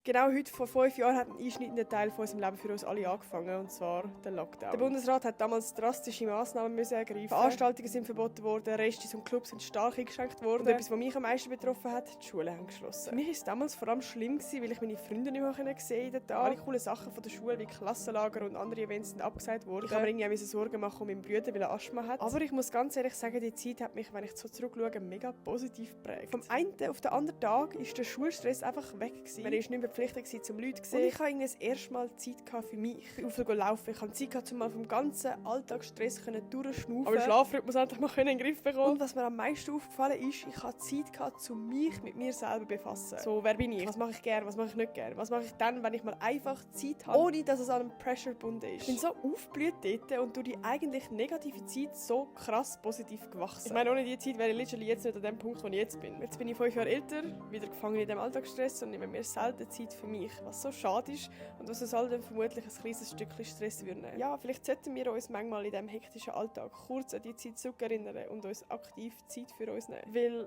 Genau heute vor 5 Jahren hat ein einschneidender Teil von unserem Leben für uns alle angefangen, und zwar der Lockdown. Der Bundesrat hat damals drastische Massnahmen ergreifen. Veranstaltungen sind verboten worden, Restis und Clubs sind stark eingeschränkt worden. Und etwas, was mich am meisten betroffen hat, die Schulen haben geschlossen. Für mich war es damals vor allem schlimm, weil ich meine Freunde nicht mehr sehen konnte. Alle coolen Sachen von der Schule wie Klassenlager und andere Events sind abgesagt worden. Ich habe mir irgendwie Sorgen machen um meinen Bruder, weil er Asthma hat. Aber ich muss ganz ehrlich sagen, die Zeit hat mich, wenn ich so zurückschaue, mega positiv geprägt. Vom einen auf den anderen Tag ist der Schulstress einfach weg gewesen. Man war nicht mehr verpflichtet zum Leute sehen. Und ich hatte das erste Mal Zeit für mich. Ich bin laufen. Ich hatte Zeit, um mal vom ganzen Alltagsstress durchzuschnaufen. Aber den Schlafrhythmus endlich mal in den Griff bekommen. Und was mir am meisten aufgefallen ist, ich hatte Zeit, um mich mit mir selber zu befassen. So, wer bin ich? Was mache ich gerne? Was mache ich nicht gerne? Was mache ich dann, wenn ich mal einfach Zeit habe, ohne dass es an einem Pressure gebunden ist? Ich bin so aufgeblüht dort und durch die eigentlich negative Zeit so krass positiv gewachsen. Ich meine, ohne diese Zeit wäre ich literally jetzt nicht an dem Punkt, wo ich jetzt bin. Jetzt bin ich 5 Jahre älter, wieder gefangen in dem Alltagsstress und nehme mir selten Zeit für mich, was so schade ist und was uns alle dann vermutlich ein kleines Stückchen Stress würde nehmen. Ja, vielleicht sollten wir uns manchmal in diesem hektischen Alltag kurz an die Zeit zurückerinnern und uns aktiv Zeit für uns nehmen. Weil